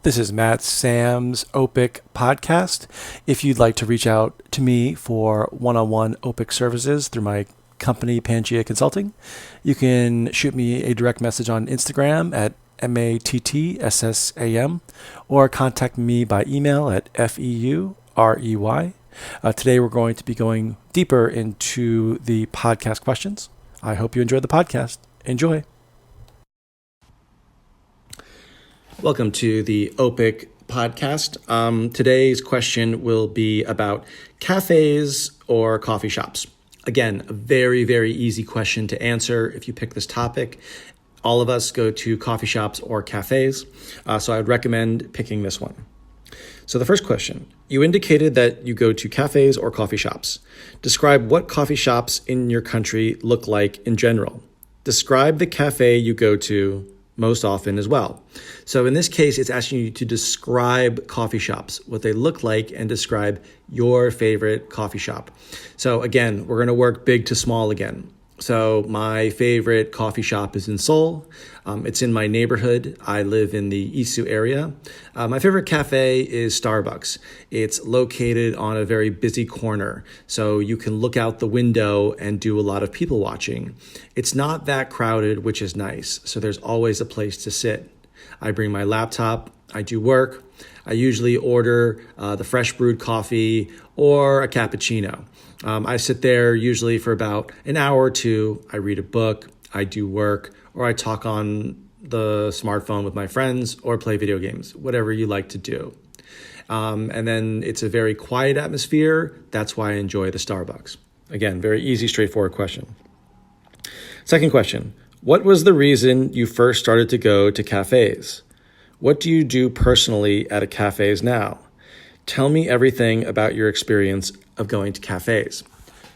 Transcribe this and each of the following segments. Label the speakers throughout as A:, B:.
A: This is Matt Sam's OPIC podcast. If you'd like to reach out to me for one-on-one OPIC services through my company, Pangea Consulting, you can shoot me a direct message on Instagram at MATTSSAM or contact me by email at FEUREY. Today we're going to be going deeper into the podcast questions. I hope you enjoyed the podcast. Enjoy. Welcome to the OPIC podcast. Today's question will be about cafes or coffee shops. Again, a very, very easy question to answer if you pick this topic. All of us go to coffee shops or cafes, so I would recommend picking this one. So the first question, you indicated that you go to cafes or coffee shops. Describe what coffee shops in your country look like in general. Describe the cafe you go to most often as well. So in this case, it's asking you to describe coffee shops, what they look like, and describe your favorite coffee shop. So again, we're going to work big to small again. So my favorite coffee shop is in Seoul. It's in my neighborhood. I live in the Isu area. My favorite cafe is Starbucks. It's located on a very busy corner, so you can look out the window and do a lot of people watching. It's not that crowded, which is nice, so there's always a place to sit. I bring my laptop. I do work. I usually order the fresh brewed coffee or a cappuccino. I sit there usually for about an hour or two. I read a book, I do work, or I talk on the smartphone with my friends or play video games, whatever you like to do. And then it's a very quiet atmosphere. That's why I enjoy the Starbucks. Again, very easy, straightforward question. Second question, what was the reason you first started to go to cafes? What do you do personally at a cafes now? Tell me everything about your experience of going to cafes.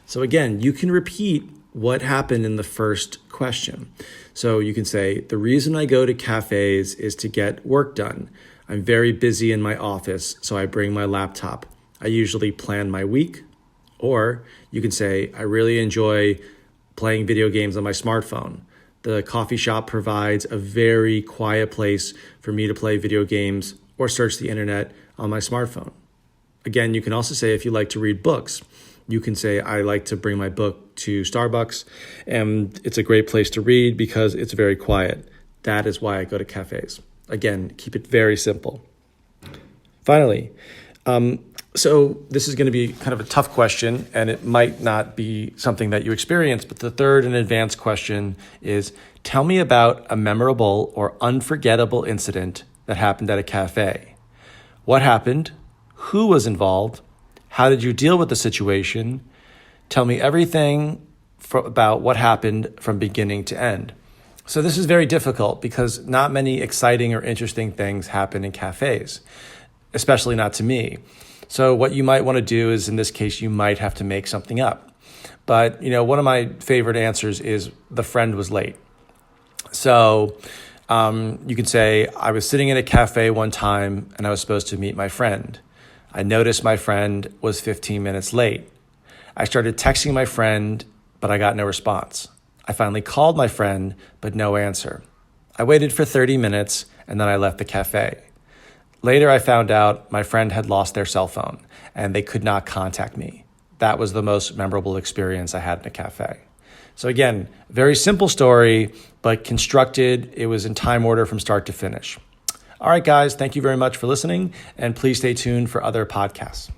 A: So again, you can repeat what happened in the first question. So you can say, the reason I go to cafes is to get work done. I'm very busy in my office, so I bring my laptop. I usually plan my week. Or you can say, I really enjoy playing video games on my smartphone. The coffee shop provides a very quiet place for me to play video games or search the internet on my smartphone. Again, you can also say if you like to read books, you can say, I like to bring my book to Starbucks, and it's a great place to read because it's very quiet. That is why I go to cafes. Again, keep it very simple. Finally, so this is going to be kind of a tough question, and it might not be something that you experience, but the third and advanced question is, tell me about a memorable or unforgettable incident that happened at a cafe. What happened? Who was involved? How did you deal with the situation? Tell me everything about what happened from beginning to end. So this is very difficult because not many exciting or interesting things happen in cafes, especially not to me. So what you might want to do is, in this case, you might have to make something up. But, one of my favorite answers is the friend was late. So you can say, I was sitting in a cafe one time and I was supposed to meet my friend. I noticed my friend was 15 minutes late. I started texting my friend, but I got no response. I finally called my friend, but no answer. I waited for 30 minutes and then I left the cafe. Later, I found out my friend had lost their cell phone and they could not contact me. That was the most memorable experience I had in a cafe. So again, very simple story, but constructed. It was in time order from start to finish. All right, guys, thank you very much for listening, and please stay tuned for other podcasts.